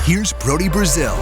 here's Brody Brazil.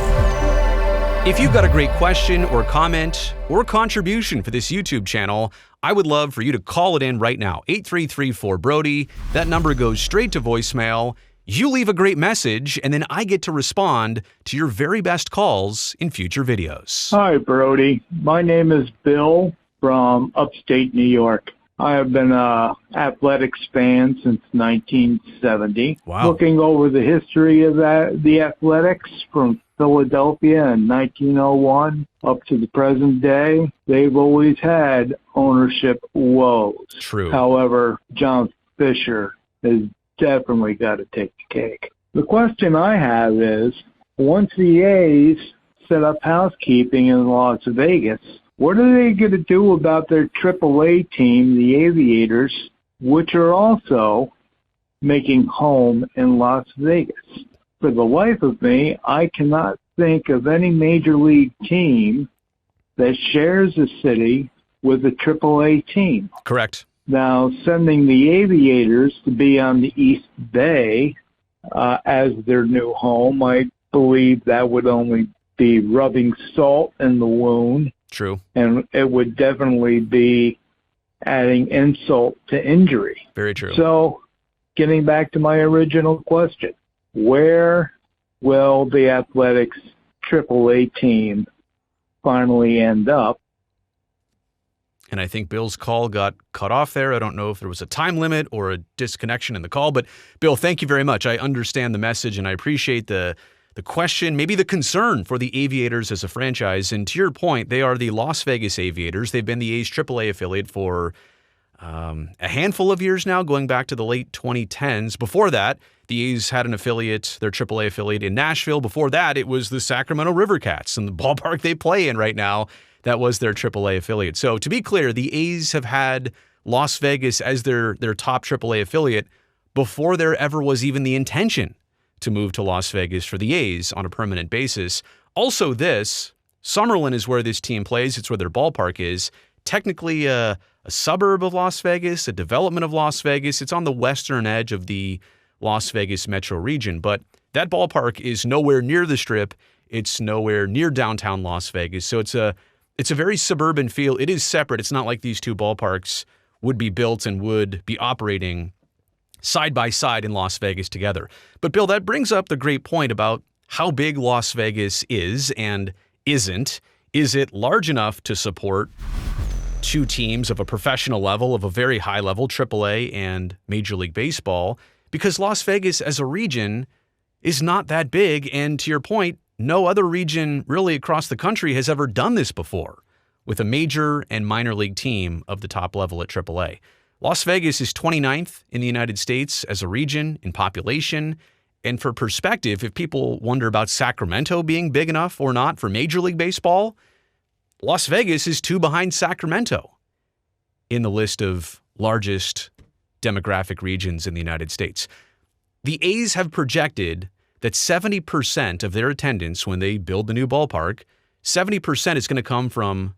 If you've got a great question or comment or contribution for this YouTube channel, I would love for you to call it in right now. 833-4-BRODY. That number goes straight to voicemail. You leave a great message, and then I get to respond to your very best calls in future videos. Hi, Brody. My name is Bill from upstate New York. I have been an athletics fan since 1970. Wow. Looking over the history of the athletics from Philadelphia in 1901 up to the present day, they've always had ownership woes. True. However, John Fisher has definitely got to take the cake. The question I have is, once the A's set up housekeeping in Las Vegas, what are they going to do about their AAA team, the Aviators, which are also making home in Las Vegas? For the life of me, I cannot think of any major league team that shares a city with a AAA team. Correct. Now, sending the Aviators to be on the East Bay as their new home, I believe that would only be rubbing salt in the wound. True. And it would definitely be adding insult to injury. Very true. So, getting back to my original question, where will the Athletics AAA team finally end up? And I think Bill's call got cut off there. I don't know if there was a time limit or a disconnection in the call, but Bill, thank you very much. I understand the message and I appreciate the question, maybe the concern for the Aviators as a franchise. And to your point, they are the Las Vegas Aviators. They've been the A's AAA affiliate for a handful of years now, going back to the late 2010s. Before that, the A's had an affiliate, their AAA affiliate in Nashville. Before that, it was the Sacramento River Cats, and the ballpark they play in right now, that was their AAA affiliate. So to be clear, the A's have had Las Vegas as their top AAA affiliate before there ever was even the intention to move to Las Vegas for the A's on a permanent basis. Also Summerlin is where this team plays. It's where their ballpark is. Technically a suburb of Las Vegas, a development of Las Vegas. It's on the western edge of the Las Vegas metro region, but that ballpark is nowhere near the Strip. It's nowhere near downtown Las Vegas. So it's a very suburban feel. It is separate. It's not like these two ballparks would be built and would be operating side by side in Las Vegas together. But Bill, that brings up the great point about how big Las Vegas is and isn't. Is it large enough to support two teams of a professional level, of a very high level, AAA and Major League Baseball? Because Las Vegas as a region is not that big. And to your point, no other region really across the country has ever done this before with a major and minor league team of the top level at AAA. Las Vegas is 29th in the United States as a region in population. And for perspective, if people wonder about Sacramento being big enough or not for Major League Baseball, Las Vegas is 2 behind Sacramento in the list of largest demographic regions in the United States. The A's have projected that 70% of their attendance when they build the new ballpark, 70% is going to come from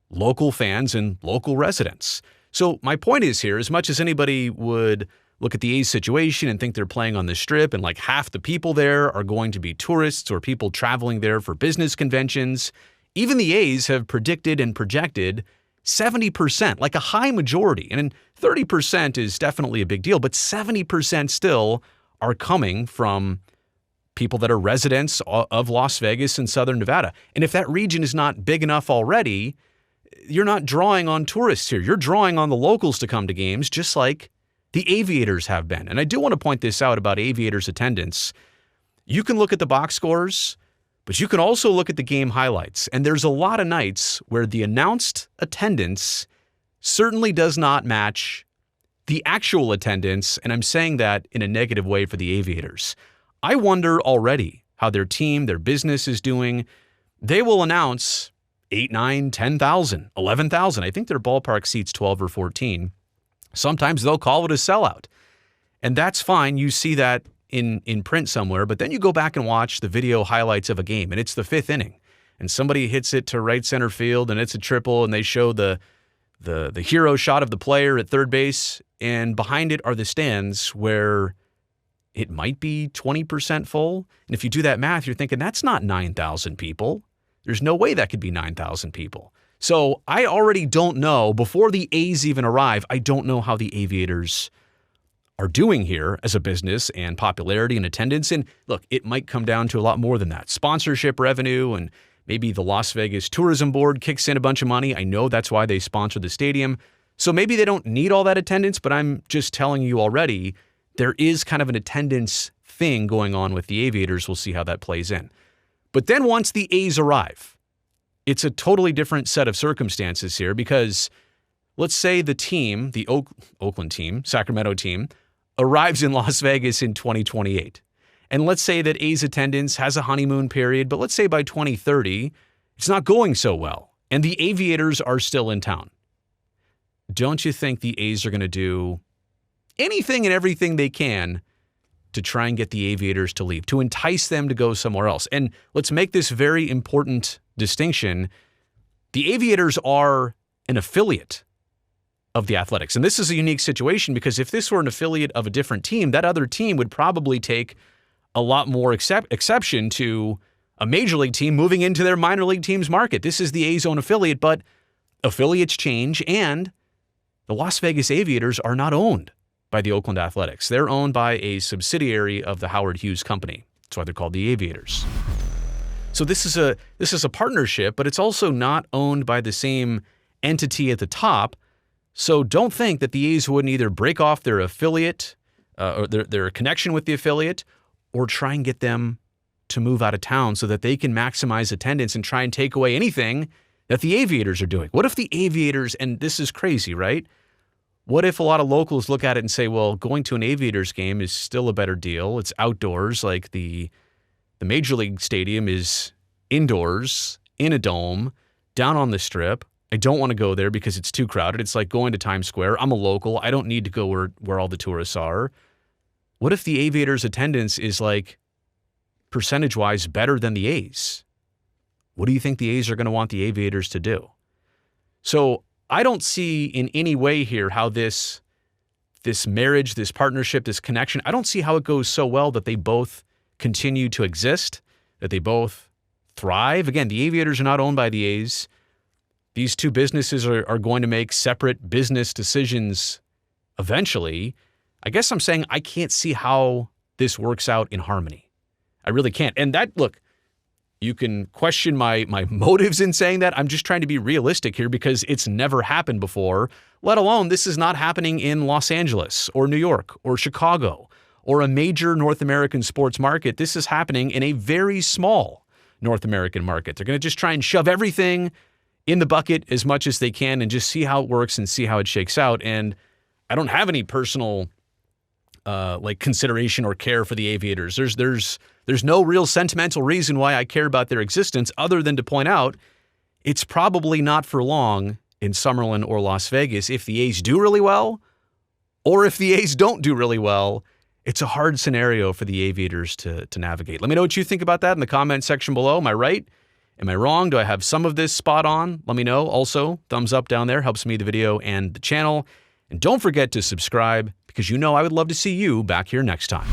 local fans and local residents. So my point is here, as much as anybody would look at the A's situation and think they're playing on the Strip and like half the people there are going to be tourists or people traveling there for business conventions, even the A's have predicted and projected 70%, like a high majority. And 30% is definitely a big deal, but 70% still are coming from people that are residents of Las Vegas and Southern Nevada. And if that region is not big enough already, you're not drawing on tourists here. You're drawing on the locals to come to games, just like the Aviators have been. And I do want to point this out about Aviators attendance. You can look at the box scores, but you can also look at the game highlights. And there's a lot of nights where the announced attendance certainly does not match the actual attendance. And I'm saying that in a negative way for the Aviators. I wonder already how their team, their business is doing. They will announce 8, 9, 10,000, 11,000. I think their ballpark seats 12 or 14. Sometimes they'll call it a sellout. And that's fine. You see that in print somewhere, but then you go back and watch the video highlights of a game and it's the 5th inning and somebody hits it to right center field and it's a triple and they show the hero shot of the player at third base and behind it are the stands where it might be 20% full. And if you do that math, you're thinking that's not 9,000 people. There's no way that could be 9,000 people. So I already don't know, before the A's even arrive, I don't know how the Aviators are doing here as a business and popularity and attendance. And look, it might come down to a lot more than that. Sponsorship revenue, and maybe the Las Vegas Tourism Board kicks in a bunch of money. I know that's why they sponsor the stadium. So maybe they don't need all that attendance, but I'm just telling you already, there is kind of an attendance thing going on with the Aviators. We'll see how that plays in. But then once the A's arrive, it's a totally different set of circumstances here, because let's say the team, the Oakland team, Sacramento team, arrives in Las Vegas in 2028. And let's say that A's attendance has a honeymoon period, but let's say by 2030, it's not going so well, and the Aviators are still in town. Don't you think the A's are going to do anything and everything they can to try and get the Aviators to leave, to entice them to go somewhere else? And let's make this very important distinction. The Aviators are an affiliate of the Athletics. And this is a unique situation, because if this were an affiliate of a different team, that other team would probably take a lot more exception to a major league team moving into their minor league team's market. This is the A's own affiliate, but affiliates change, and the Las Vegas Aviators are not owned by the Oakland Athletics. They're owned by a subsidiary of the Howard Hughes Company. That's why they're called the Aviators. So this is a partnership, but it's also not owned by the same entity at the top. So don't think that the A's wouldn't either break off their affiliate or their connection with the affiliate, or try and get them to move out of town so that they can maximize attendance and try and take away anything that the Aviators are doing. What if the Aviators, and this is crazy, right? What if a lot of locals look at it and say, well, going to an Aviators game is still a better deal. It's outdoors, like the Major League Stadium is indoors, in a dome, down on the Strip. I don't want to go there because it's too crowded. It's like going to Times Square. I'm a local. I don't need to go where all the tourists are. What if the Aviators' attendance is like percentage-wise better than the A's? What do you think the A's are going to want the Aviators to do? So I don't see in any way here how this marriage, this partnership, this connection, I don't see how it goes so well that they both continue to exist, that they both thrive. Again, the Aviators are not owned by the A's. These two businesses are going to make separate business decisions eventually. I guess I'm saying I can't see how this works out in harmony. I really can't. And that, look, you can question my motives in saying that. I'm just trying to be realistic here, because it's never happened before, let alone this is not happening in Los Angeles or New York or Chicago or a major North American sports market. This is happening in a very small North American market. They're going to just try and shove everything in the bucket as much as they can and just see how it works and see how it shakes out. And I don't have any personal consideration or care for the Aviators. There's no real sentimental reason why I care about their existence, other than to point out it's probably not for long in Summerlin or Las Vegas. If the A's do really well, or if the A's don't do really well, it's a hard scenario for the Aviators to navigate. Let me know what you think about that in the comment section below. Am I right? Am I wrong? Do I have some of this spot on? Let me know. Also, thumbs up down there helps me, the video, and the channel. And don't forget to subscribe, because you know I would love to see you back here next time.